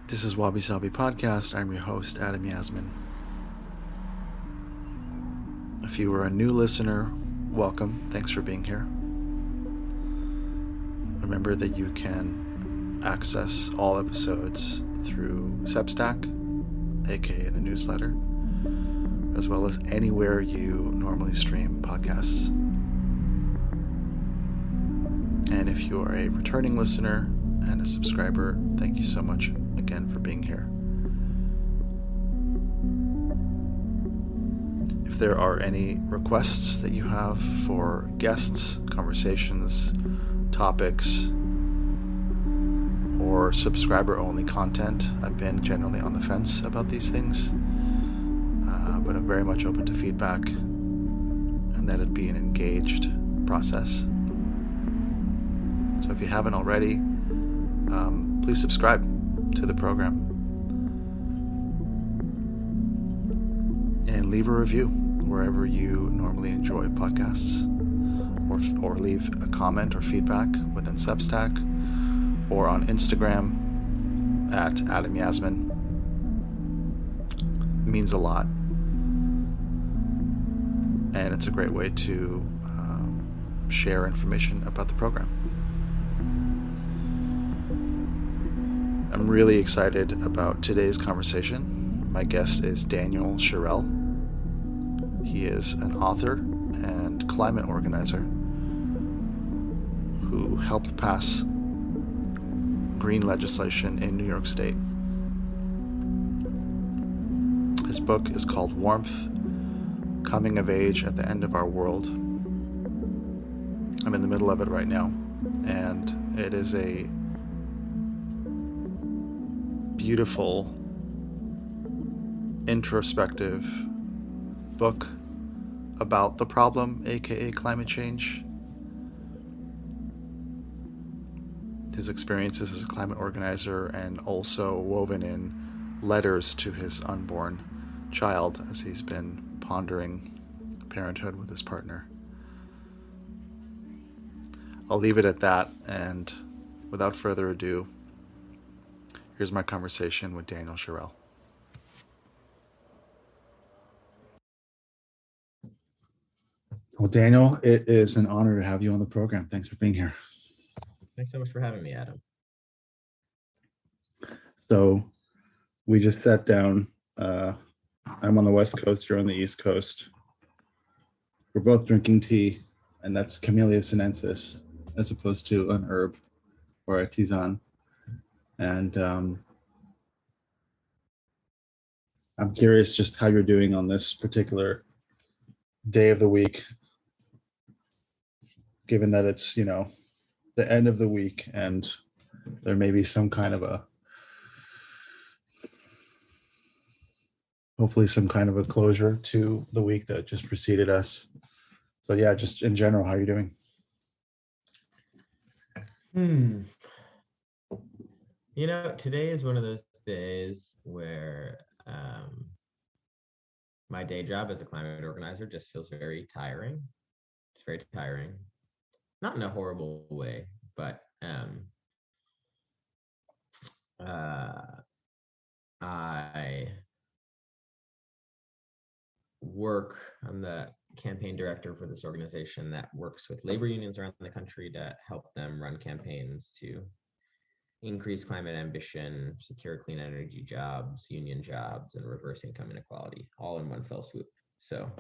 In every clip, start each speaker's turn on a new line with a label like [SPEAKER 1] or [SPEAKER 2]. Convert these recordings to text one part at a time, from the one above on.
[SPEAKER 1] This is Wabi-sabi Podcast. I'm your host, Adam Yasmin. If you are a new listener, welcome. Thanks for being here. Remember that you can access all episodes through Substack, aka the newsletter, as well as anywhere you normally stream podcasts. And if you are a returning listener and a subscriber, thank you so much again for being here. If there are any requests that you have for guests, conversations, topics, or subscriber-only content, I've been generally on the fence about these things, but I'm very much open to feedback and that it be an engaged process. So if you haven't already, please subscribe to the program and leave a review wherever you normally enjoy podcasts, or leave a comment or feedback within Substack or on Instagram at Adam Yasmin. It means a lot, and it's a great way to share information about the program. I'm really excited about today's conversation. My guest is Daniel Sherrell. He is an author and climate organizer who helped pass green legislation in New York State. His book is called Warmth: Coming of Age at the End of Our World. I'm in the middle of it right now, and it is a beautiful, introspective book about the problem, aka climate change. His experiences as a climate organizer, and also woven in letters to his unborn child as he's been pondering parenthood with his partner. I'll leave it at that, and without further ado, here's my conversation with Daniel Sherrell. Well, Daniel, it is an honor to have you on the program. Thanks for being here.
[SPEAKER 2] Thanks so much for having me, Adam.
[SPEAKER 1] So we just sat down. I'm on the West Coast, you're on the East Coast. We're both drinking tea, and that's Camellia sinensis, as opposed to an herb or a tisane. And I'm curious just how you're doing on this particular day of the week, given that it's, the end of the week and there may be some kind of hopefully some kind of a closure to the week that just preceded us. So yeah, just in general, how are you doing?
[SPEAKER 2] Today is one of those days where my day job as a climate organizer just feels very tiring. It's very tiring. Not in a horrible way, but I'm the campaign director for this organization that works with labor unions around the country to help them run campaigns to increase climate ambition, secure clean energy jobs, union jobs, and reverse income inequality, all in one fell swoop. So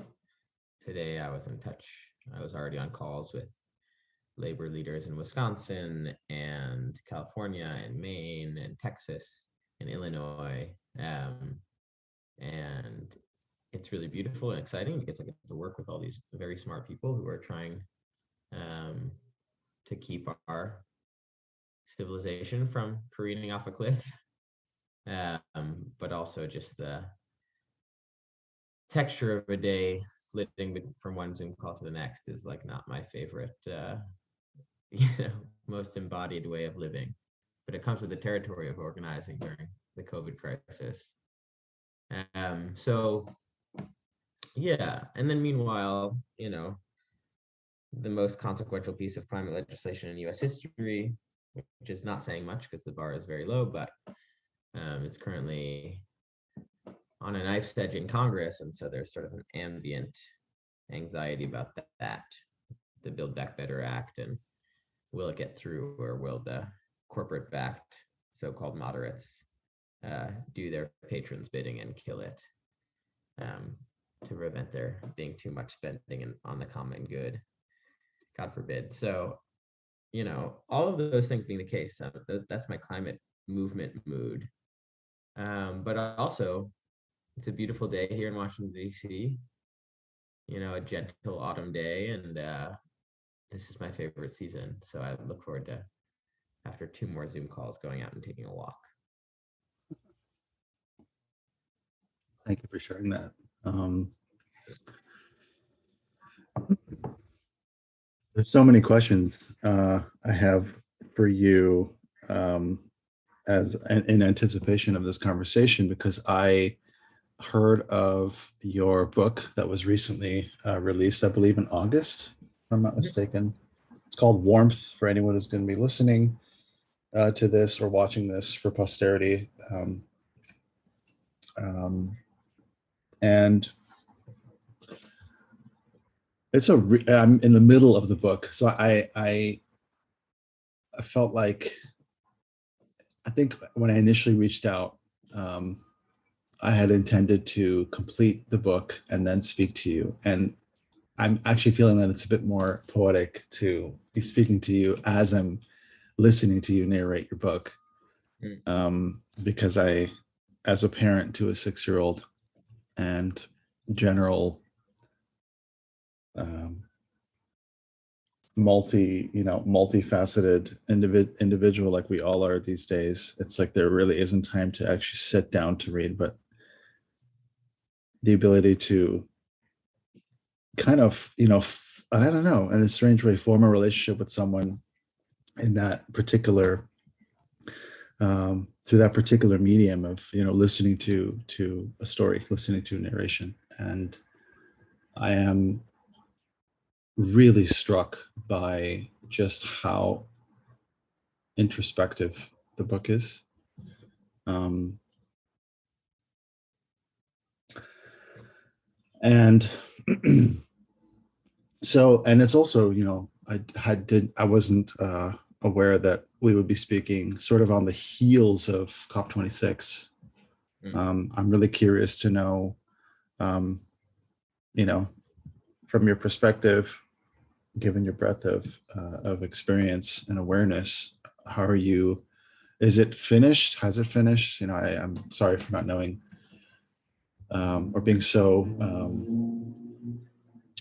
[SPEAKER 2] today I was in touch. I was already on calls with labor leaders in Wisconsin and California and Maine and Texas and Illinois. And it's really beautiful and exciting because I get to work with all these very smart people who are trying to keep our civilization from careening off a cliff, but also just the texture of a day flitting from one Zoom call to the next is like not my favorite, most embodied way of living, but it comes with the territory of organizing during the COVID crisis. So yeah, and then meanwhile, the most consequential piece of climate legislation in U.S. history, which is not saying much because the bar is very low, but It's currently on a knife's edge in Congress, and so there's sort of an ambient anxiety about that, the Build Back Better Act, and will it get through, or will the corporate-backed so-called moderates do their patrons' bidding and kill it, to prevent there being too much spending on the common good, God forbid. So, all of those things being the case, that's my climate movement mood. But also, it's a beautiful day here in Washington, D.C., a gentle autumn day, and this is my favorite season. So I look forward to, after 2 more Zoom calls, going out and taking a walk.
[SPEAKER 1] Thank you for sharing that. There's so many questions I have for you as in anticipation of this conversation, because I heard of your book that was recently released, I believe in August, if I'm not mistaken. It's called Warmth, for anyone who's going to be listening to this or watching this for posterity. And it's I'm in the middle of the book, so I felt like, I think when I initially reached out, I had intended to complete the book and then speak to you. And I'm actually feeling that it's a bit more poetic to be speaking to you as I'm listening to you narrate your book. Because I, as a parent to a 6-year-old and general multifaceted individual like we all are these days, it's like there really isn't time to actually sit down to read, but the ability to kind of, I don't know, in a strange way, form a relationship with someone in that particular, through that particular medium of, listening to a story, listening to a narration. And I am really struck by just how introspective the book is. And so, and it's also, I wasn't aware that we would be speaking sort of on the heels of COP26. I'm really curious to know, from your perspective, given your breadth of experience and awareness, how are you? Is it finished? Has it finished? I'm sorry for not knowing or being so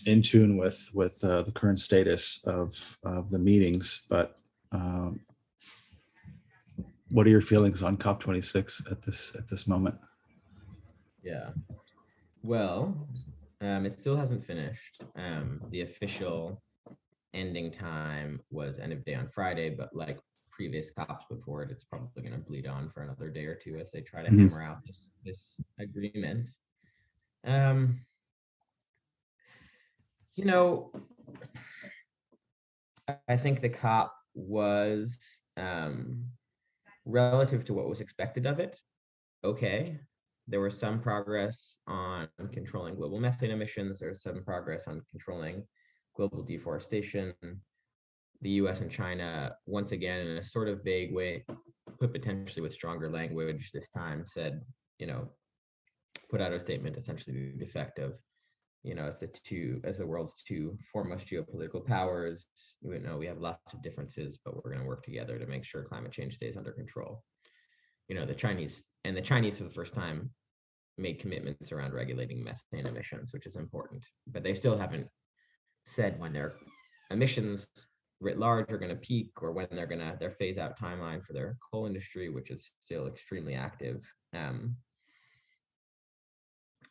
[SPEAKER 1] in tune with the current status of the meetings, but what are your feelings on COP26 at this moment?
[SPEAKER 2] Yeah, well, it still hasn't finished. The official ending time was end of day on Friday, but like previous COPs before it, it's probably going to bleed on for another day or two as they try to hammer out this agreement. I think the COP was, relative to what was expected of it, okay. There was some progress on controlling global methane emissions. There was some progress on controlling global deforestation. The US and China, once again, in a sort of vague way, but potentially with stronger language this time, said, put out a statement essentially to the effect of, as the world's 2 foremost geopolitical powers, we have lots of differences, but we're going to work together to make sure climate change stays under control. The Chinese for the first time made commitments around regulating methane emissions, which is important, but they still haven't said when their emissions writ large are going to peak, or when their phase out timeline for their coal industry, which is still extremely active. And,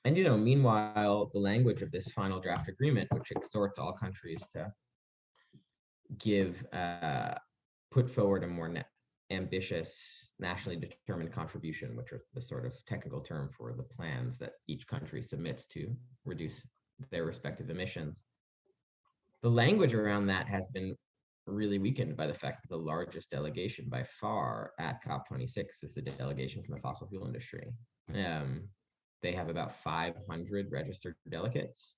[SPEAKER 2] meanwhile, the language of this final draft agreement, which exhorts all countries to put forward a more ambitious, nationally determined contribution, which are the sort of technical term for the plans that each country submits to reduce their respective emissions. The language around that has been really weakened by the fact that the largest delegation by far at COP26 is the delegation from the fossil fuel industry. They have about 500 registered delegates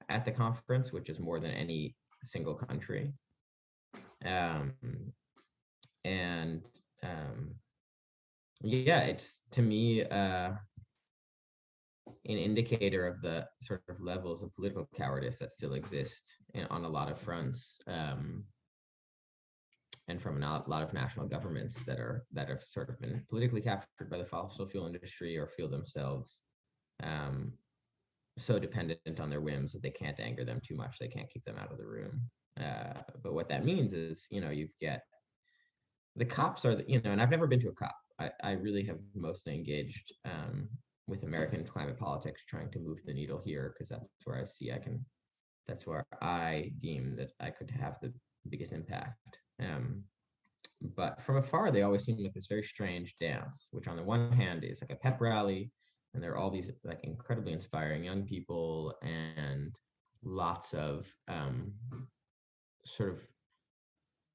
[SPEAKER 2] at the conference, which is more than any single country. Um, and yeah, it's to me an indicator of the sort of levels of political cowardice that still exist on a lot of fronts, and from a lot of national governments that have sort of been politically captured by the fossil fuel industry or feel themselves so dependent on their whims that they can't anger them too much. They can't keep them out of the room. But what that means is, you get the cops are, and I've never been to a cop. I really have mostly engaged with American climate politics, trying to move the needle here, because that's where I see that's where I deem that I could have the biggest impact. But from afar, they always seem like this very strange dance, which on the one hand is like a pep rally, and there are all these like incredibly inspiring young people and lots of sort of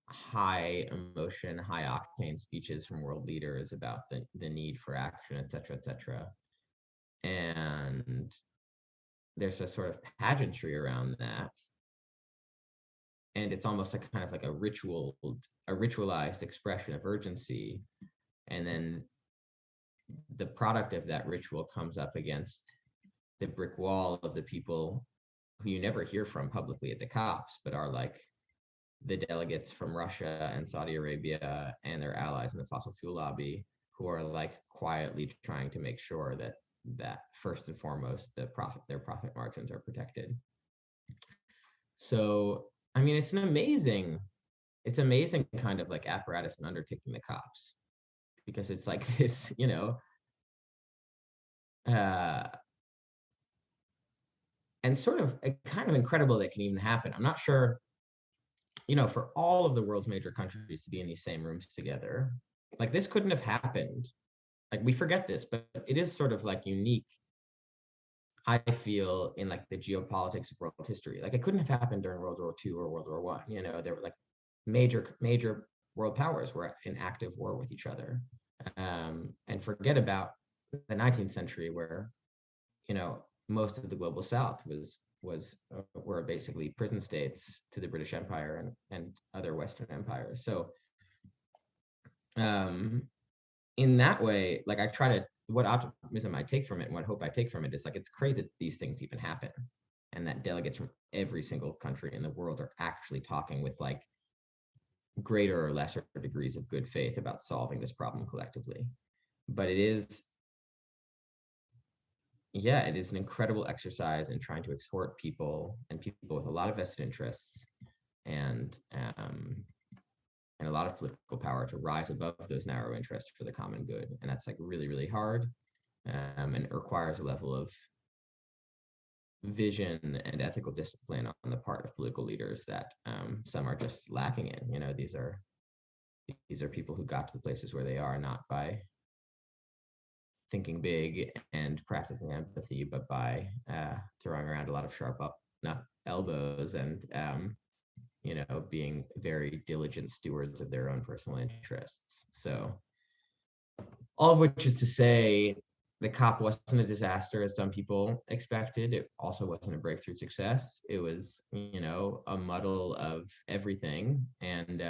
[SPEAKER 2] high emotion, high octane speeches from world leaders about the need for action, et cetera, et cetera. And there's a sort of pageantry around that. And it's almost like kind of like a ritualized expression of urgency. And then the product of that ritual comes up against the brick wall of the people who you never hear from publicly at the COPs, but are like the delegates from Russia and Saudi Arabia and their allies in the fossil fuel lobby, who are like quietly trying to make sure that first and foremost, their profit margins are protected. So, I mean, it's amazing kind of like apparatus and undertaking, the COPs, because it's like this, and sort of kind of incredible that it can even happen. I'm not sure, for all of the world's major countries to be in these same rooms together, like this couldn't have happened. Like we forget this, but it is sort of like unique, I feel, in like the geopolitics of world history. Like it couldn't have happened during World War II or World War I. There were like major world powers were in active war with each other. And forget about the 19th century, where, most of the global South were basically prison states to the British Empire and other Western empires. So in that way, like what optimism I take from it and what hope I take from it is like, it's crazy that these things even happen, and that delegates from every single country in the world are actually talking with like greater or lesser degrees of good faith about solving this problem collectively. But it is an incredible exercise in trying to exhort people with a lot of vested interests and a lot of political power to rise above those narrow interests for the common good. And that's like really, really hard. And it requires a level of vision and ethical discipline on the part of political leaders that some are just lacking in. These are people who got to the places where they are not by thinking big and practicing empathy, but by throwing around a lot of sharp elbows and being very diligent stewards of their own personal interests. So all of which is to say, the COP wasn't a disaster as some people expected. It also wasn't a breakthrough success. It was, a muddle of everything. And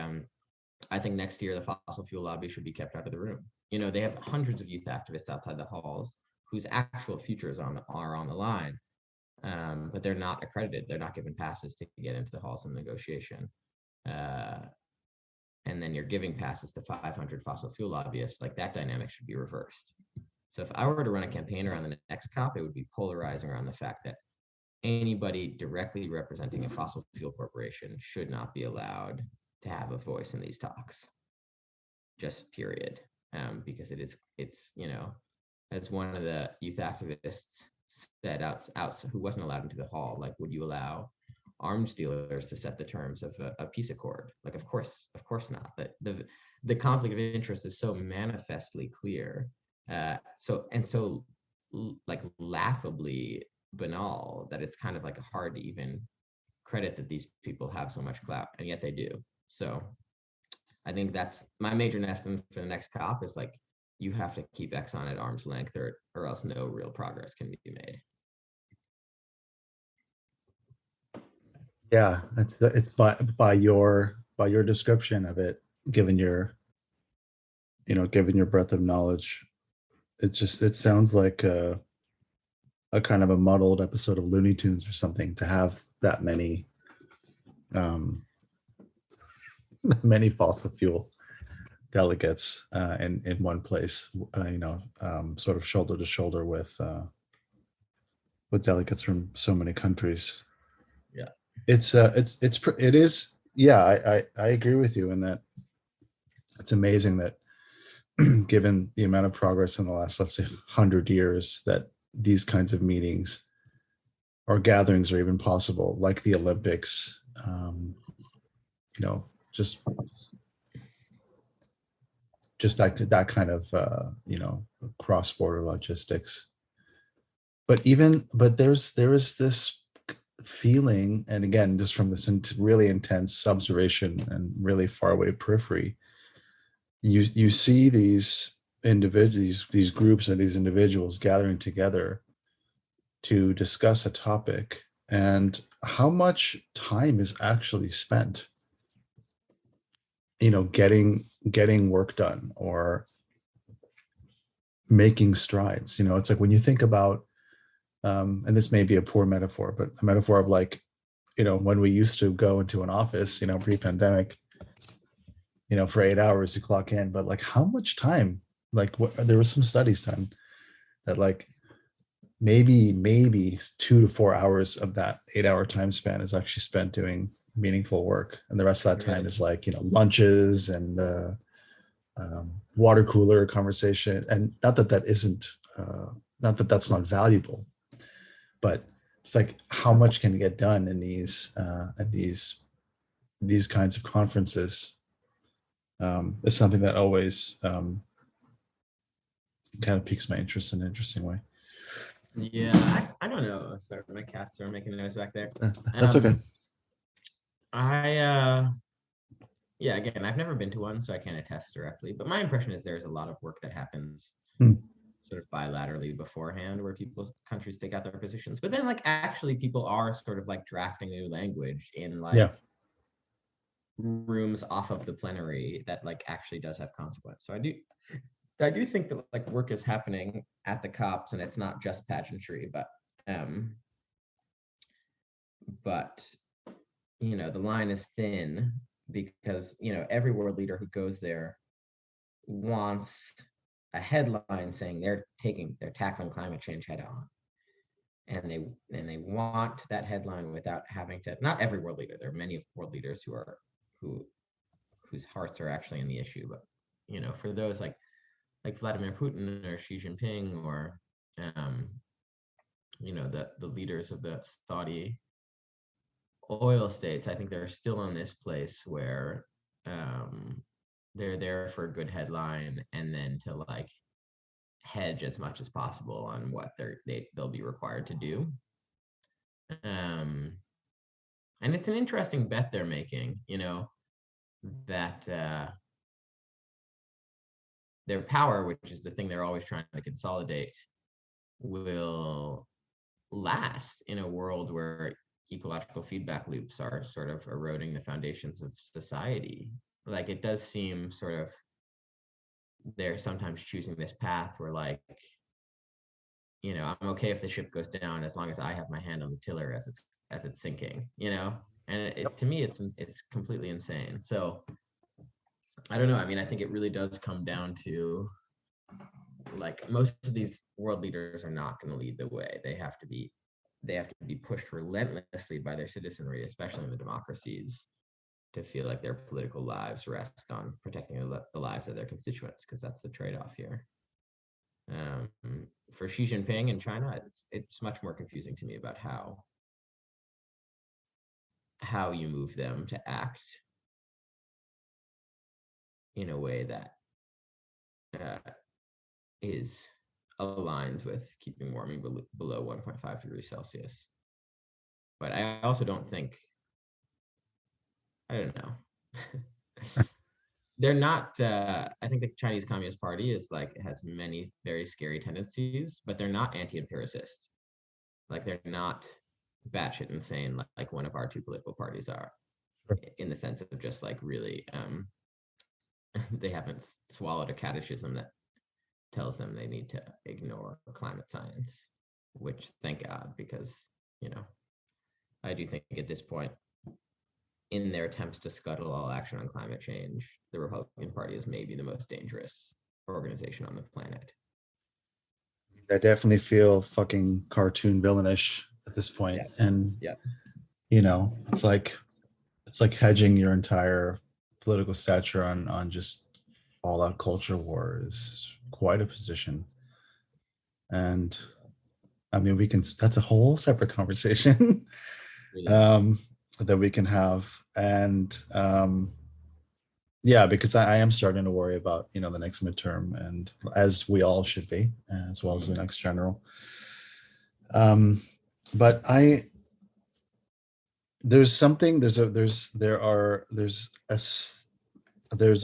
[SPEAKER 2] I think next year the fossil fuel lobby should be kept out of the room. They have hundreds of youth activists outside the halls whose actual futures are on the line, but they're not accredited. They're not given passes to get into the halls of negotiation. And then you're giving passes to 500 fossil fuel lobbyists. Like that dynamic should be reversed. So if I were to run a campaign around the next COP, it would be polarizing around the fact that anybody directly representing a fossil fuel corporation should not be allowed to have a voice in these talks. Just period. Because it's as one of the youth activists said out who wasn't allowed into the hall, like, would you allow arms dealers to set the terms of a peace accord? Like, of course not. But the conflict of interest is so manifestly clear, so like laughably banal, that it's kind of like hard to even credit that these people have so much clout, and yet they do. So I think that's my major lesson for the next COP is like, you have to keep Exxon at arm's length or else no real progress can be made.
[SPEAKER 1] Yeah, it's by your description of it, given your breadth of knowledge, it sounds like a kind of a muddled episode of Looney Tunes or something to have that many um, many fossil fuel delegates in one place, sort of shoulder to shoulder with delegates from so many countries.
[SPEAKER 2] Yeah,
[SPEAKER 1] it is. Yeah, I agree with you in that it's amazing that given the amount of progress in the last, let's say, 100 years, that these kinds of meetings or gatherings are even possible, like the Olympics. Just that kind of cross-border logistics. But there is this feeling, and again, just from this really intense observation and really far away periphery, you see these individuals, these groups, or these individuals gathering together to discuss a topic, and how much time is actually spent getting work done or making strides. It's like when you think about and this may be a poor metaphor, but a metaphor of like, when we used to go into an office, pre-pandemic, for 8 hours to clock in, but like how much time, like there was some studies done that like maybe 2 to 4 hours of that 8-hour time span is actually spent doing meaningful work, and the rest of that time is like lunches and water cooler conversation. And not that that's not valuable, but it's like how much can get done in these kinds of conferences is something that always kind of piques my interest in an interesting way.
[SPEAKER 2] Yeah, I don't know. Sorry, my cats are making noise back there.
[SPEAKER 1] That's okay.
[SPEAKER 2] Yeah, again, I've never been to one, so I can't attest directly. But my impression is there's a lot of work that happens sort of bilaterally beforehand, where countries take out their positions. But then, like, actually, people are sort of like drafting new language in like rooms off of the plenary that like actually does have consequence. So I do think that like work is happening at the COPs, and it's not just pageantry, but the line is thin, because every world leader who goes there wants a headline saying they're tackling climate change head on, and they want that headline without having to. Not every world leader. There are many world leaders whose hearts are actually in the issue, but for those like Vladimir Putin or Xi Jinping or the leaders of the Saudi oil states, I think they're still in this place where they're there for a good headline, and then to like hedge as much as possible on what they'll be required to do. And it's an interesting bet they're making, that their power, which is the thing they're always trying to consolidate, will last in a world where ecological feedback loops are sort of eroding the foundations of society. Like, it does seem sort of they're sometimes choosing this path where like, I'm okay if the ship goes down as long as I have my hand on the tiller as it's sinking, and to me it's completely insane. So I don't know. I mean, I think it really does come down to like most of these world leaders are not going to lead the way. They have to be pushed relentlessly by their citizenry, especially in the democracies, to feel like their political lives rest on protecting the lives of their constituents, because that's the trade-off here. For Xi Jinping in China, it's much more confusing to me about how you move them to act in a way that is aligned with keeping warming below 1.5 degrees Celsius. But I also don't think, I don't know. They're not, I think the Chinese Communist Party is like, it has many very scary tendencies, but they're not anti-empiricist. Like they're not batshit insane like one of our two political parties are,
[SPEAKER 1] Sure.
[SPEAKER 2] in the sense of just like really, they haven't swallowed a catechism that tells them they need to ignore climate science, which thank God, because, you know, I do think at this point, in their attempts to scuttle all action on climate change, the Republican Party is maybe the most dangerous organization on the planet.
[SPEAKER 1] I definitely feel fucking cartoon villainish at this point.
[SPEAKER 2] Yeah.
[SPEAKER 1] And
[SPEAKER 2] Yeah.
[SPEAKER 1] you know, it's like hedging your entire political stature on just all out culture war is quite a position. And I mean, that's a whole separate conversation
[SPEAKER 2] Really.
[SPEAKER 1] that we can have. And yeah, because I am starting to worry about, you know, the next midterm, and as we all should be, as well as the next general. But there's something, there's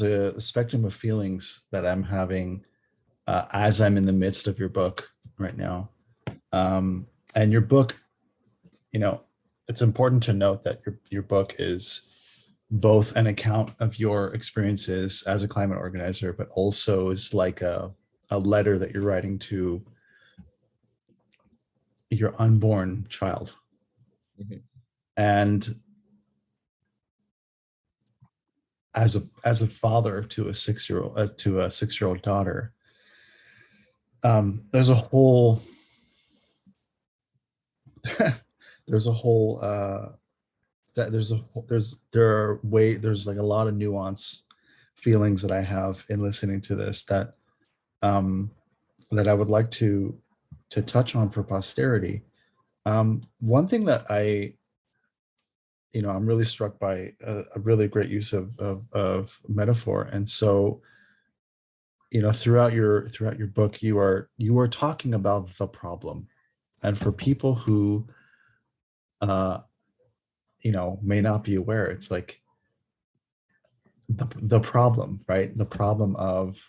[SPEAKER 1] a spectrum of feelings that I'm having as I'm in the midst of your book right now. And your book, you know, it's important to note that your book is both an account of your experiences as a climate organizer, but also is like a letter that you're writing to your unborn child.
[SPEAKER 2] Mm-hmm.
[SPEAKER 1] And as a father to a 6-year-old daughter, there's a whole there's a whole that there's like a lot of nuance feelings that I have in listening to this that that I would like to touch on for posterity. One thing that I'm really struck by a really great use of metaphor. And so, you know, throughout your book, you are talking about the problem. And for people who may not be aware, it's like the problem, right? The problem of,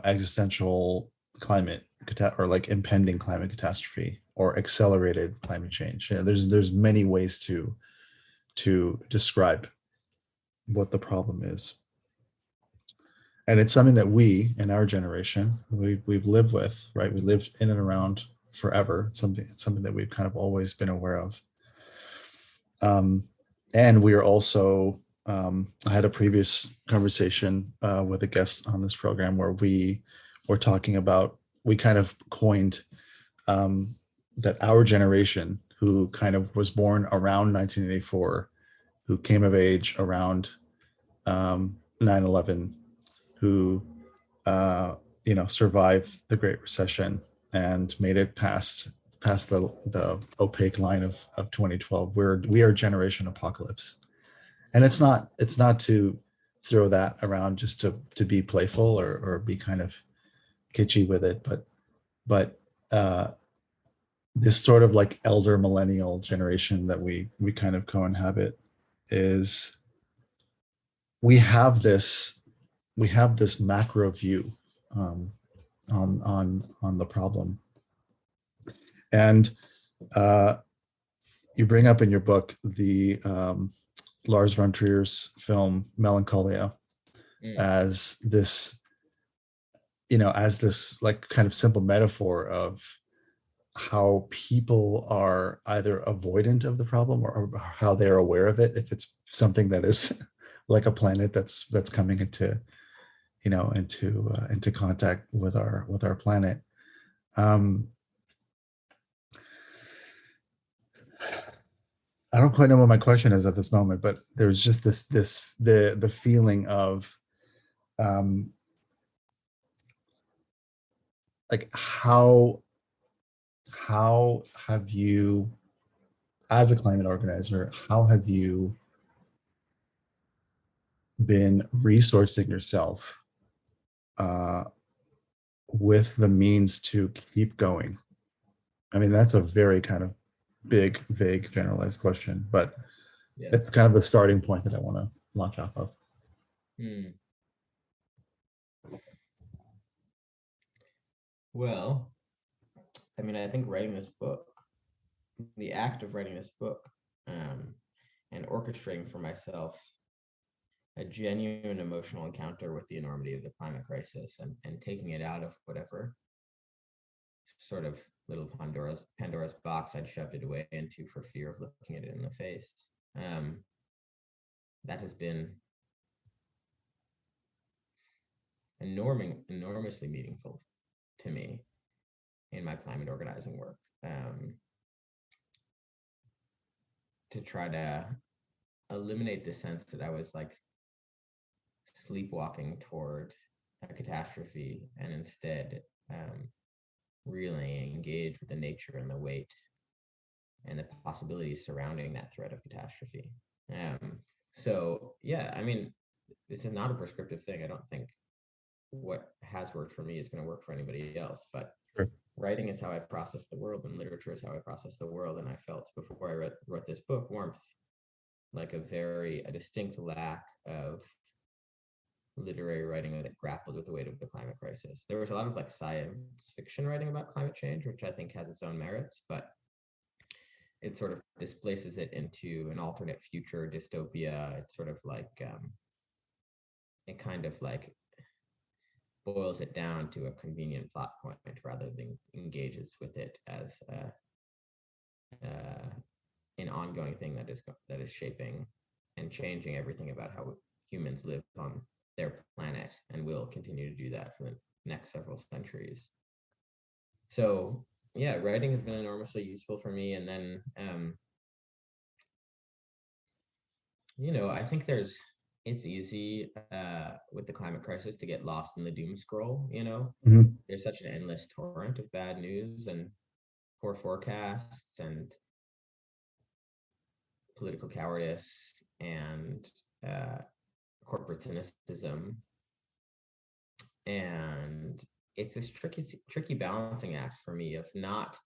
[SPEAKER 1] existential climate or like impending climate catastrophe or accelerated climate change. Yeah, there's many ways to describe what the problem is. And it's something that we in our generation, we've lived with, right? We lived in and around forever. It's something that we've kind of always been aware of. And we are also, I had a previous conversation with a guest on this program where we were talking about, we kind of coined that our generation, who kind of was born around 1984, who came of age around 9/11, who survived the Great Recession and made it past the opaque line of 2012. We are generation apocalypse, and it's not to throw that around just to be playful or be kind of kitschy with it, but this sort of like elder millennial generation that we kind of co-inhabit is, we have this macro view on the problem. And you bring up in your book the Lars von Trier's film Melancholia as this, like kind of simple metaphor of how people are either avoidant of the problem or how they're aware of it, if it's something that is like a planet that's coming into contact with our planet. I don't quite know what my question is at this moment, but there's just the feeling of like how have you, as a climate organizer, how have you been resourcing yourself with the means to keep going? I mean, that's a very kind of big, vague, generalized question, but it's kind of the starting point that I want to
[SPEAKER 3] launch off of.
[SPEAKER 2] Well, I mean, I think writing this book, the act of writing this book, and orchestrating for myself a genuine emotional encounter with the enormity of the climate crisis, and taking it out of whatever sort of little Pandora's box I'd shoved it away into for fear of looking at it in the face. That has been enormously meaningful to me in my climate organizing work, to try to eliminate the sense that I was like sleepwalking toward a catastrophe, and instead really engage with the nature and the weight and the possibilities surrounding that threat of catastrophe. So yeah, I mean, this is not a prescriptive thing. I don't think what has worked for me is going to work for anybody else, but
[SPEAKER 3] Sure.
[SPEAKER 2] Writing is how I process the world, and literature is how I process the world. And I felt before I wrote this book, warmth, like a distinct lack of literary writing that grappled with the weight of the climate crisis. There was a lot of like science fiction writing about climate change, which I think has its own merits, but it sort of displaces it into an alternate future dystopia. It's sort of like it kind of like boils it down to a convenient plot point rather than engages with it as an ongoing thing that is shaping and changing everything about how humans live on their planet, and will continue to do that for the next several centuries. So yeah, writing has been enormously useful for me. And then I think it's easy with the climate crisis to get lost in the doom scroll.
[SPEAKER 3] Mhm.
[SPEAKER 2] There's such an endless torrent of bad news and poor forecasts and political cowardice and corporate cynicism, and it's this tricky balancing act for me of not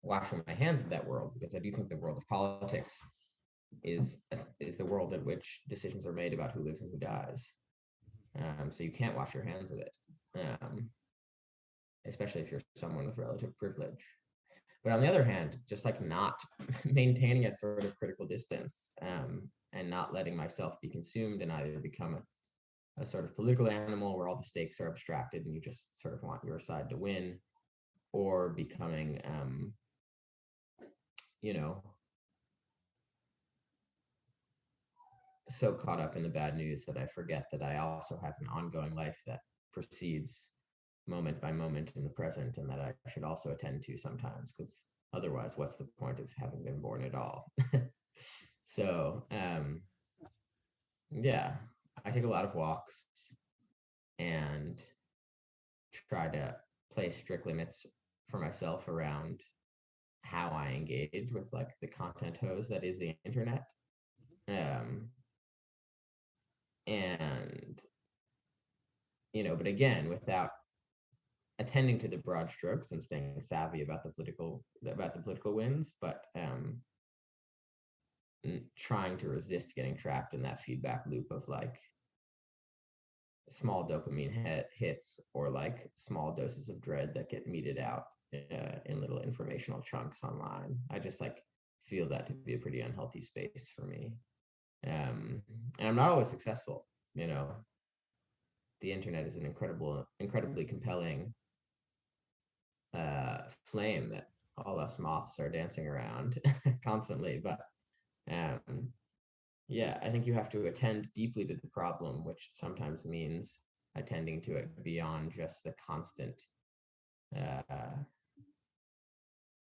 [SPEAKER 2] washing my hands of that world, because I do think the world of politics is the world in which decisions are made about who lives and who dies. So you can't wash your hands of it, especially if you're someone with relative privilege. But on the other hand, just like not maintaining a sort of critical distance, and not letting myself be consumed and either become a sort of political animal where all the stakes are abstracted and you just sort of want your side to win, or becoming, so caught up in the bad news that I forget that I also have an ongoing life that proceeds moment by moment in the present, and that I should also attend to sometimes, because otherwise, what's the point of having been born at all? So, yeah, I take a lot of walks and try to place strict limits for myself around how I engage with like the content hose that is the internet. And but again, without attending to the broad strokes and staying savvy about the political winds, but trying to resist getting trapped in that feedback loop of like small dopamine hits, or like small doses of dread that get meted out in little informational chunks online. I just like feel that to be a pretty unhealthy space for me. And I'm not always successful. The internet is an incredibly compelling flame that all us moths are dancing around constantly. But yeah, I think you have to attend deeply to the problem, which sometimes means attending to it beyond just the constant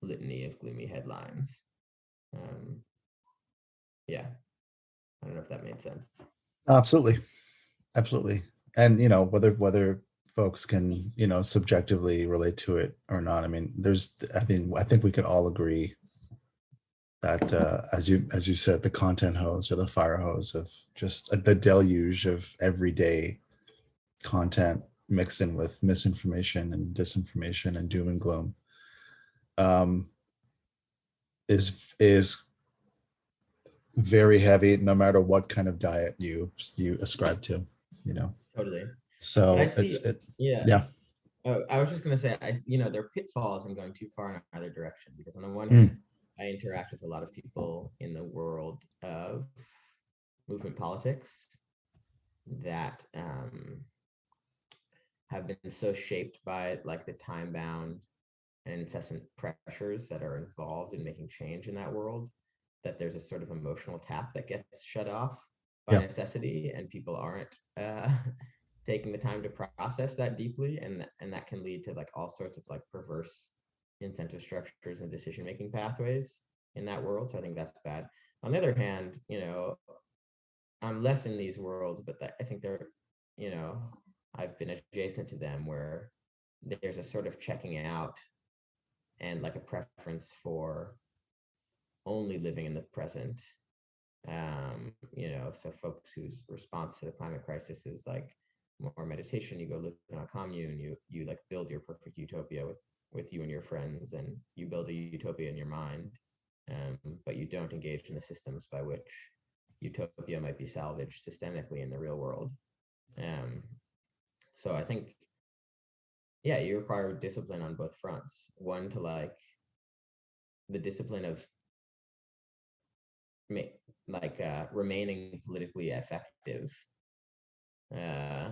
[SPEAKER 2] litany of gloomy headlines. Yeah, I don't know if that made sense.
[SPEAKER 3] Absolutely. And whether folks can subjectively relate to it or not, I mean, I think we could all agree that as you said, the content hose or the fire hose of just the deluge of everyday content mixed in with misinformation and disinformation and doom and gloom is very heavy, no matter what kind of diet you ascribe to, you know.
[SPEAKER 2] Totally. But I
[SPEAKER 3] So
[SPEAKER 2] see, yeah.
[SPEAKER 3] yeah.
[SPEAKER 2] Oh, I was just going to say, there are pitfalls in going too far in either direction, because on the one hand,
[SPEAKER 3] Mm,
[SPEAKER 2] I interact with a lot of people in the world of movement politics that have been so shaped by like the time bound and incessant pressures that are involved in making change in that world, that there's a sort of emotional tap that gets shut off by
[SPEAKER 3] yeah.
[SPEAKER 2] necessity, and people aren't taking the time to process that deeply, and that can lead to like all sorts of like perverse incentive structures and decision making pathways in that world. So I think that's bad. On the other hand, I'm less in these worlds, but I think they're, you know, I've been adjacent to them where there's a sort of checking out and like a preference for only living in the present. So folks whose response to the climate crisis is like more meditation, you go live in a commune, you like build your perfect utopia with you and your friends, and you build a utopia in your mind, but you don't engage in the systems by which utopia might be salvaged systemically in the real world. So I think, yeah, you require discipline on both fronts. One, to like the discipline of remaining politically effective uh,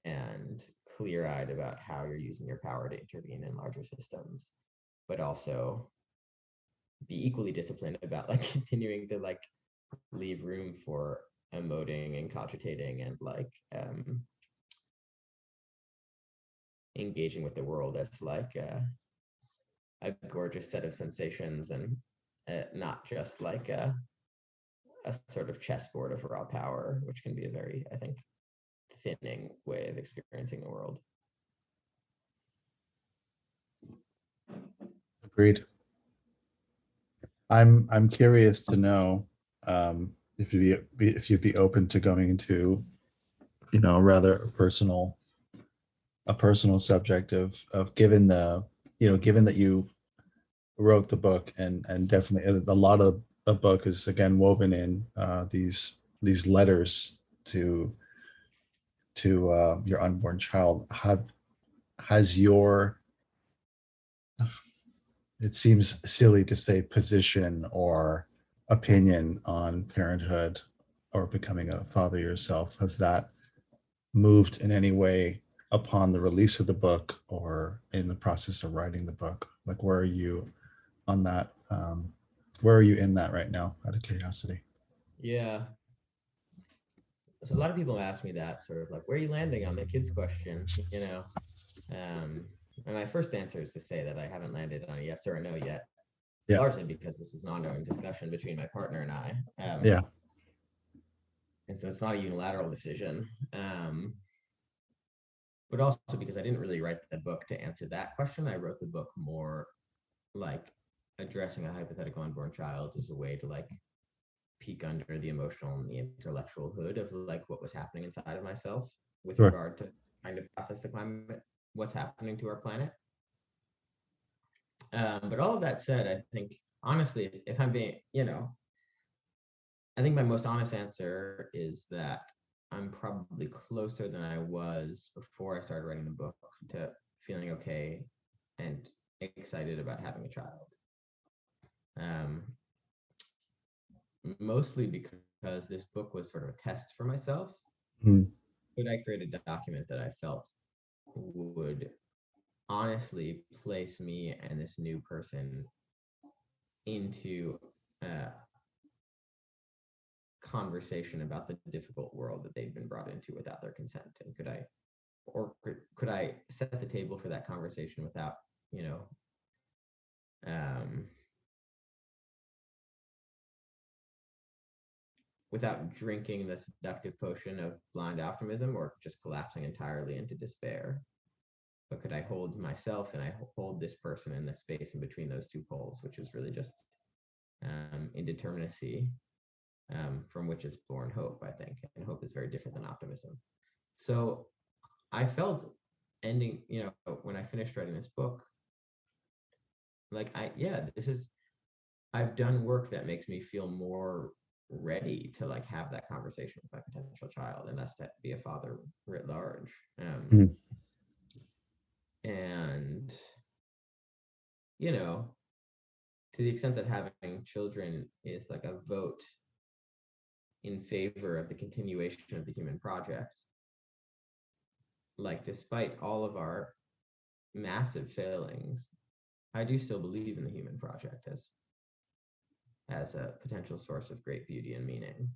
[SPEAKER 2] and clear-eyed about how you're using your power to intervene in larger systems, but also be equally disciplined about like continuing to like leave room for emoting and cogitating and like engaging with the world as like a gorgeous set of sensations, and not just like a sort of chessboard of raw power, which can be a very, I think, thinning way of experiencing the world.
[SPEAKER 3] Agreed. I'm curious to know if you'd be open to going into, rather a personal subject of given that you wrote the book, and definitely a lot of the book is again woven in these letters to your unborn child. Has your, it seems silly to say, position or opinion on parenthood or becoming a father yourself, has that moved in any way upon the release of the book or in the process of writing the book? Like, where are you on that? Where are you in that right now, out of curiosity?
[SPEAKER 2] Yeah. So a lot of people ask me that, sort of like, where are you landing on the kids question? And my first answer is to say that I haven't landed on a yes or a no yet,
[SPEAKER 3] Yeah.
[SPEAKER 2] largely because this is an ongoing discussion between my partner and I.
[SPEAKER 3] Yeah.
[SPEAKER 2] And so it's not a unilateral decision. But also because I didn't really write the book to answer that question. I wrote the book more like addressing a hypothetical unborn child as a way to like peek under the emotional and the intellectual hood of like what was happening inside of myself with
[SPEAKER 3] Sure.
[SPEAKER 2] regard to trying to process the climate, what's happening to our planet. But all of that said, I think honestly, if I'm being, I think my most honest answer is that I'm probably closer than I was before I started writing the book to feeling okay and excited about having a child. Mostly because this book was sort of a test for myself.
[SPEAKER 3] Mm.
[SPEAKER 2] Could I create a document that I felt would honestly place me and this new person into conversation about the difficult world that they've been brought into without their consent? And could I set the table for that conversation without, without drinking the seductive potion of blind optimism or just collapsing entirely into despair? But could I hold myself and I hold this person in the space in between those two poles, which is really just indeterminacy, from which is born hope, I think. And hope is very different than optimism. So I felt when I finished writing this book, like, this is I've done work that makes me feel more ready to like have that conversation with my potential child, and that's to be a father writ large.
[SPEAKER 3] Mm.
[SPEAKER 2] And you know, to the extent that having children is like a vote in favor of the continuation of the human project, like despite all of our massive failings, I do still believe in the human project as a potential source of great beauty and meaning.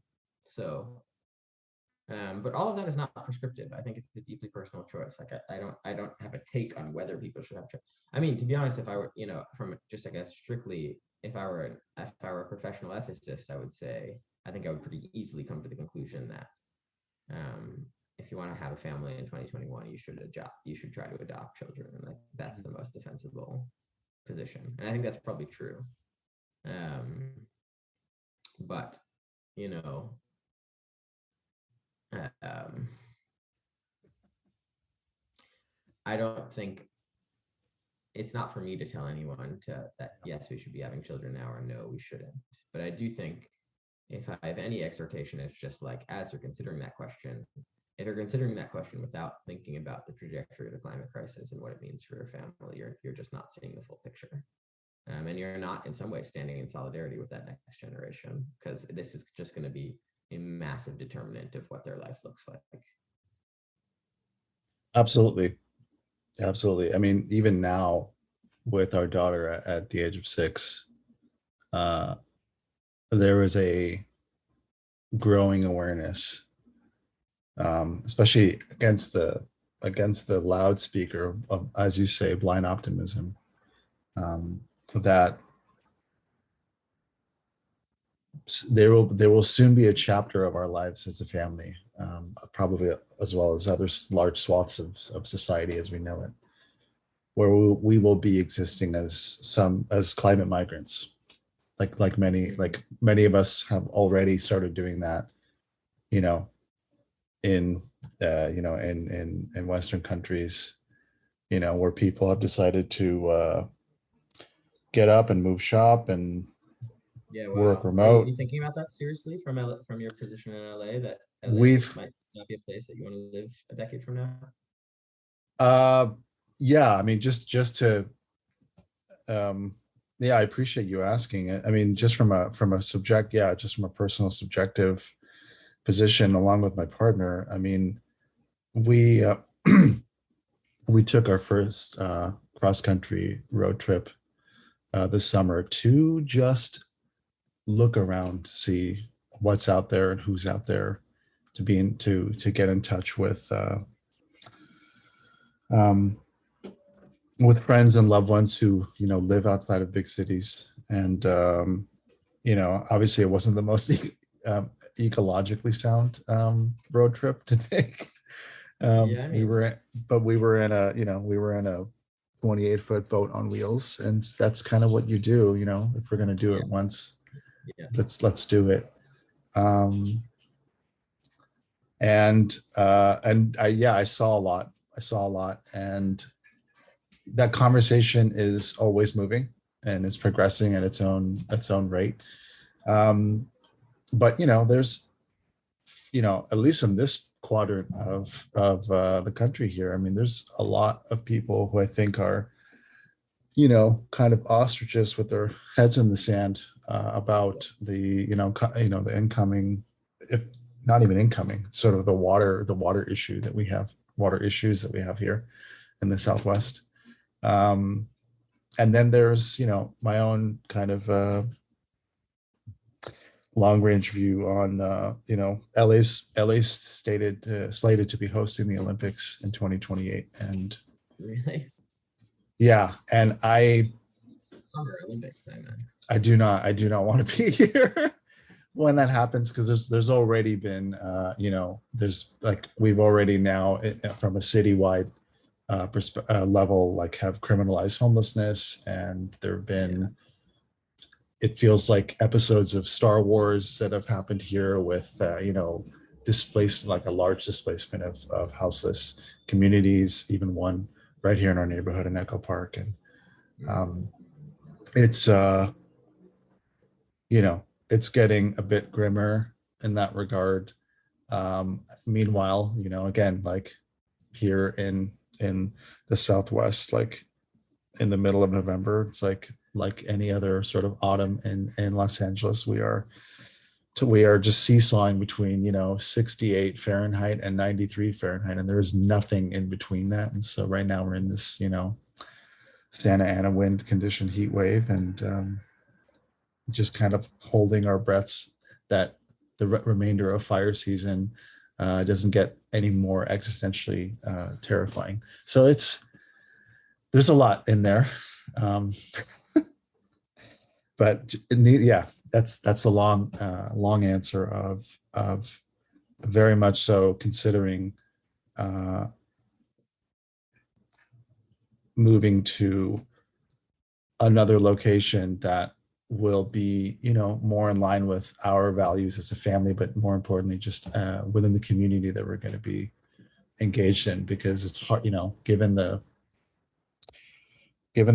[SPEAKER 2] So, but all of that is not prescriptive. I think it's a deeply personal choice. Like I don't have a take on whether people should have. I mean, to be honest, if I were, from just like a strictly, if I were a professional ethicist, I would say I think I would pretty easily come to the conclusion that if you want to have a family in 2021, you should try to adopt children, and that's the most defensible position, and I think that's probably true. But you know, I don't think it's not for me to tell anyone that yes, we should be having children now, or no, we shouldn't. But I do think if I have any exhortation, it's just like, as you're considering that question, if you're considering that question without thinking about the trajectory of the climate crisis and what it means for your family, you're just not seeing the full picture. And you're not in some way standing in solidarity with that next generation, because this is just going to be a massive determinant of what their life looks like.
[SPEAKER 3] Absolutely. Absolutely. I mean, even now with our daughter at the age of 6, there is a growing awareness, especially against the loudspeaker of, as you say, blind optimism, that there will soon be a chapter of our lives as a family, probably as well as other large swaths of society as we know it, where we will be existing as climate migrants, like many of us have already started doing that, in in Western countries, where people have decided to get up and move shop and work
[SPEAKER 2] Wow. Are
[SPEAKER 3] remote.
[SPEAKER 2] you thinking about that seriously from your position in LA, that LA
[SPEAKER 3] We've
[SPEAKER 2] might not be a place that you want to live a decade from now?
[SPEAKER 3] Yeah, I mean, just to yeah, I appreciate you asking it. I mean, just from a just from a personal subjective position, along with my partner, I mean, we we took our first cross country road trip this summer to just look around to see what's out there and who's out there, to get in touch um, with friends and loved ones who live outside of big cities. And obviously it wasn't the most ecologically sound road trip to take.
[SPEAKER 2] Yeah, I mean,
[SPEAKER 3] We were in a 28-foot boat on wheels, and that's kind of what you do. If we're going to do it once,
[SPEAKER 2] yeah.
[SPEAKER 3] let's do it. I saw a lot. And that conversation is always moving and is progressing at its own rate. But there's at least in this quadrant of the country here, I mean, there's a lot of people who I think are kind of ostriches with their heads in the sand about the the incoming, if not even incoming, sort of the water issues that we have here in the Southwest. And then there's my own kind of long range view on LA's slated to be hosting the Olympics in 2028, and
[SPEAKER 2] Really?
[SPEAKER 3] yeah, and
[SPEAKER 2] Summer Olympics thing, man.
[SPEAKER 3] I do not want to be here when that happens, because there's already been there's like, we've already now from a citywide level, like, have criminalized homelessness, and there have been it feels like episodes of Star Wars that have happened here with displacement, like a large displacement of houseless communities, even one right here in our neighborhood in Echo Park. And it's it's getting a bit grimmer in that regard. Meanwhile, again, like here in the Southwest, like in the middle of November, it's like any other sort of autumn in Los Angeles. We are just seesawing between 68 Fahrenheit and 93 Fahrenheit, and there's nothing in between that. And so right now we're in this Santa Ana wind condition heat wave, and just kind of holding our breaths that the remainder of fire season doesn't get any more existentially terrifying. So there's a lot in there. But yeah, that's a long answer of very much so considering moving to another location that will be more in line with our values as a family, but more importantly just within the community that we're going to be engaged in, because it's hard, given the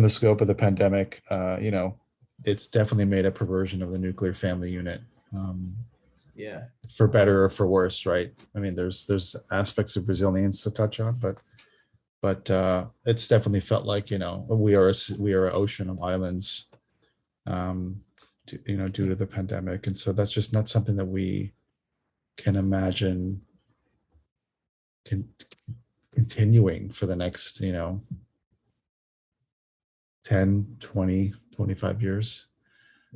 [SPEAKER 3] scope of the pandemic, it's definitely made a perversion of the nuclear family unit,
[SPEAKER 2] Yeah.
[SPEAKER 3] for better or for worse, right? I mean, there's aspects of resilience to touch on, but it's definitely felt like we are an ocean of islands, due to the pandemic, and so that's just not something that we can imagine continuing for the next 10, 20, 25 years.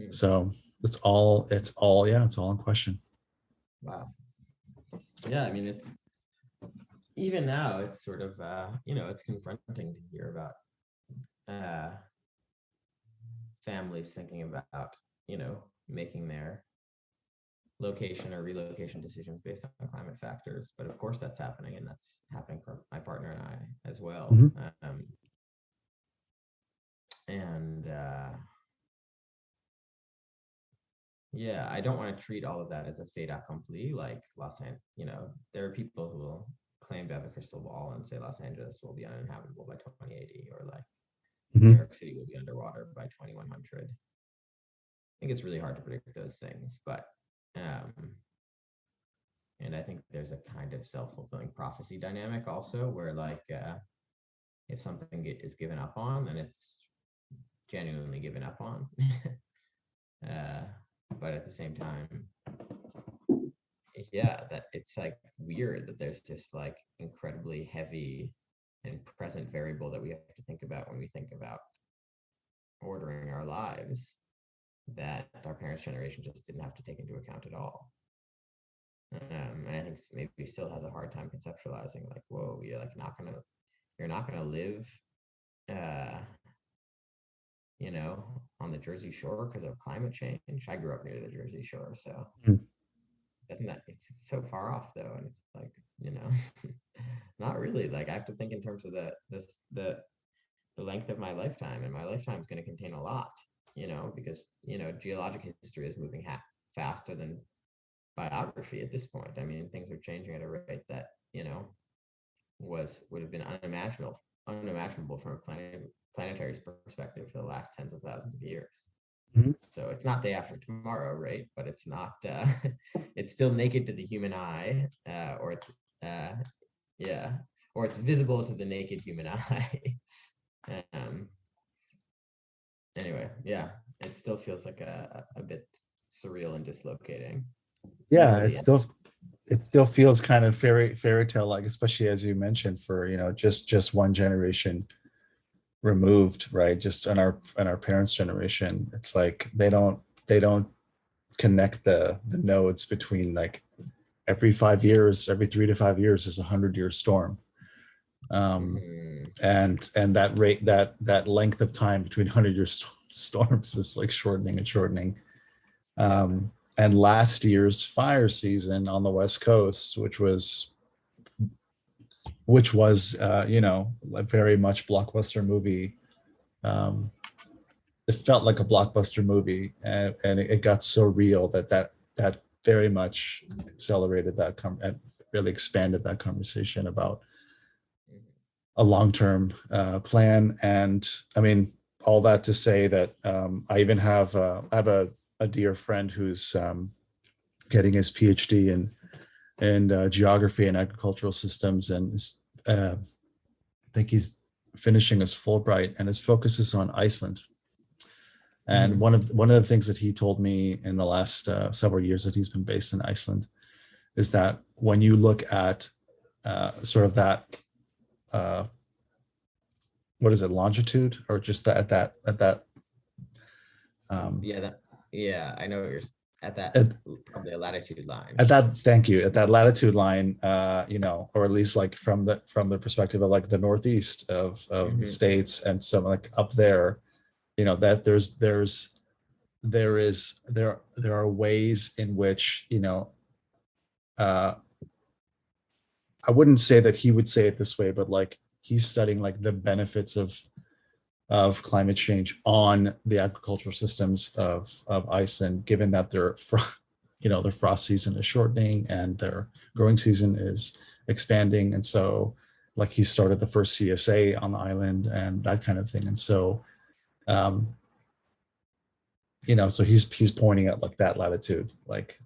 [SPEAKER 3] So it's all in question.
[SPEAKER 2] Wow. Yeah, I mean, it's even now it's sort of it's confronting to hear about families thinking about making their location or relocation decisions based on climate factors. But of course that's happening, and that's happening for my partner and I as well.
[SPEAKER 3] Mm-hmm.
[SPEAKER 2] And yeah, I don't want to treat all of that as a fait accompli. Like Los Angeles, there are people who will claim to have a crystal ball and say Los Angeles will be uninhabitable by 2080, or like
[SPEAKER 3] Mm-hmm.
[SPEAKER 2] New York City will be underwater by 2100. I think it's really hard to predict those things, but and I think there's a kind of self-fulfilling prophecy dynamic also, where like if something is given up on, then it's genuinely given up on. But at the same time, yeah, that it's like weird that there's this like incredibly heavy and present variable that we have to think about when we think about ordering our lives, that our parents' generation just didn't have to take into account at all. And I think maybe still has a hard time conceptualizing, like, whoa, you're not gonna live on the Jersey Shore because of climate change. I grew up near the Jersey Shore, so doesn't that, it's so far off though, and it's like, not really. Like I have to think in terms of the length of my lifetime, and my lifetime is going to contain a lot, because geologic history is moving faster than biography at this point. I mean, things are changing at a rate that would have been unimaginable from a planetary perspective for the last tens of thousands of years.
[SPEAKER 3] Mm-hmm.
[SPEAKER 2] So it's not day after tomorrow, right? But it's not. It's still naked to the human eye, or it's or it's visible to the naked human eye. Anyway, yeah, it still feels like a bit surreal and dislocating.
[SPEAKER 3] Yeah, it still feels kind of fairy tale like, especially as you mentioned, for just one generation removed, right? Just in our parents' generation, it's like they don't connect the nodes between, like, every 5 years, every 3 to 5 years is 100-year storm, and that rate, that length of time between 100-year storms is like shortening and shortening. And last year's fire season on the West Coast, which was a very much blockbuster movie. It felt like a blockbuster movie, and it got so real that very much accelerated that and really expanded that conversation about a long-term plan. And I mean, all that to say that I even have a a dear friend who's getting his PhD in geography and agricultural systems, and I think he's finishing his Fulbright, and his focus is on Iceland. And one of the things that he told me in the last several years that he's been based in Iceland is that when you look at sort of that, what is it, longitude, or just that at that
[SPEAKER 2] I know what you're at that, probably a latitude line.
[SPEAKER 3] At that, thank you. At that latitude line, or at least like from the perspective of like the northeast of the states, and so like up there, that there are ways in which, I wouldn't say that he would say it this way, but like he's studying like the benefits of climate change on the agricultural systems of Iceland, given that their frost season is shortening and their growing season is expanding. And so like he started the first CSA on the island and that kind of thing. And so, so he's pointing at like that latitude, like,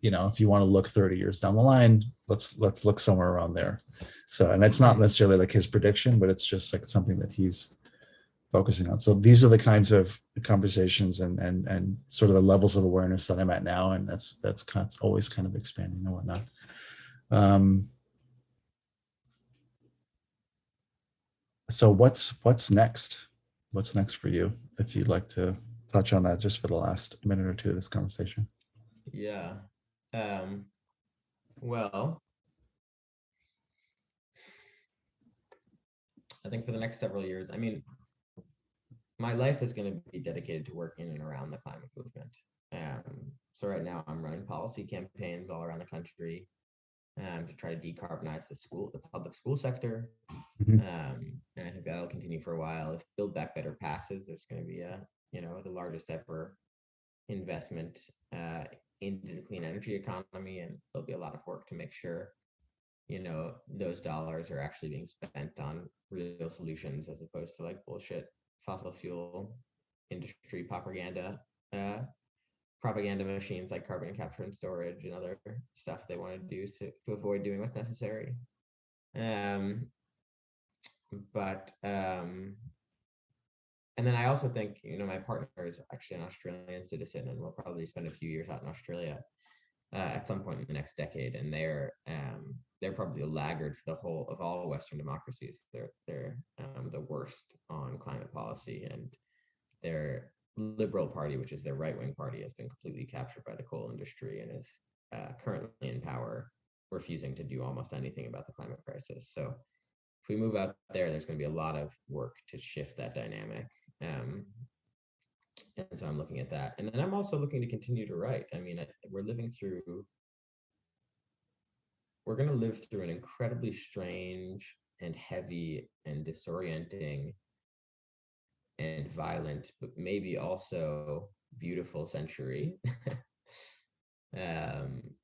[SPEAKER 3] if you want to look 30 years down the line, let's look somewhere around there. So, and it's not necessarily like his prediction, but it's just like something that he's focusing on. So these are the kinds of conversations and sort of the levels of awareness that I'm at now, and that's always kind of expanding and whatnot. So what's next? What's next for you? If you'd like to touch on that just for the last minute or two of this conversation.
[SPEAKER 2] Yeah. Well, I think for the next several years, I mean, my life is going to be dedicated to working in and around the climate movement. So right now I'm running policy campaigns all around the country to try to decarbonize the public school sector. And I think that'll continue for a while. If Build Back Better passes, there's going to be the largest ever investment into the clean energy economy, and there'll be a lot of work to make sure those dollars are actually being spent on real solutions as opposed to like bullshit fossil fuel industry propaganda machines like carbon capture and storage and other stuff they want to do to avoid doing what's necessary. And then I also think, my partner is actually an Australian citizen, and we'll probably spend a few years out in Australia at some point in the next decade. And they're probably a laggard for the whole of all Western democracies. They're the worst on climate policy, and their Liberal Party, which is their right-wing party, has been completely captured by the coal industry and is currently in power, refusing to do almost anything about the climate crisis. So if we move out there, there's going to be a lot of work to shift that dynamic. And so I'm looking at that. And then I'm also looking to continue to write. I mean, we're going to live through an incredibly strange and heavy and disorienting and violent, but maybe also beautiful century. And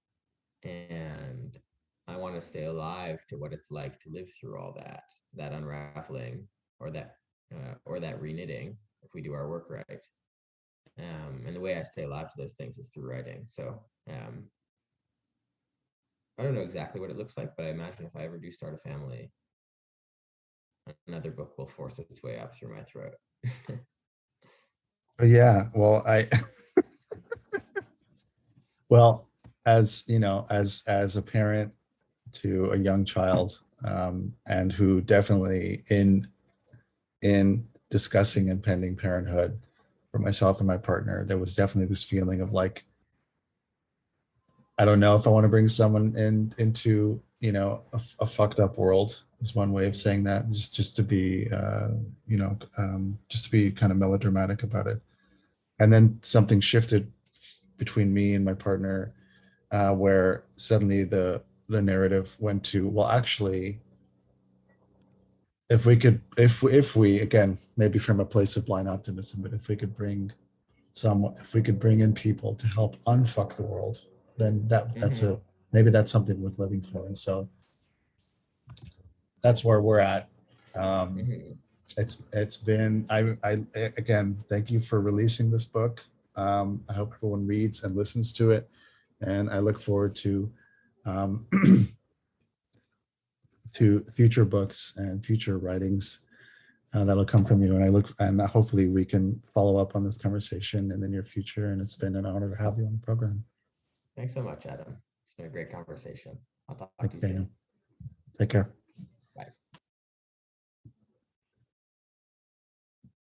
[SPEAKER 2] I want to stay alive to what it's like to live through all that unraveling, or that reknitting, if we do our work right. And the way I stay alive to those things is through writing. So I don't know exactly what it looks like, but I imagine if I ever do start a family, another book will force its way up through my throat.
[SPEAKER 3] Yeah, well, well, as as a parent to a young child, and who definitely in discussing impending parenthood for myself and my partner, there was definitely this feeling of like, I don't know if I want to bring someone into a fucked up world, is one way of saying that, just to be just to be kind of melodramatic about it. And then something shifted between me and my partner, where suddenly the narrative went to, well, actually, if we again, maybe from a place of blind optimism, but if we could bring in people to help unfuck the world, then maybe that's something worth living for. And so that's where we're at. It's been, I again, thank you for releasing this book. I hope everyone reads and listens to it, and I look forward to to future books and future writings that'll come from you. And hopefully we can follow up on this conversation in the near future. And it's been an honor to have you on the program.
[SPEAKER 2] Thanks so much, Adam. It's been a great conversation. I'll talk
[SPEAKER 3] Thanks,
[SPEAKER 2] to you soon.
[SPEAKER 3] Daniel. Take care.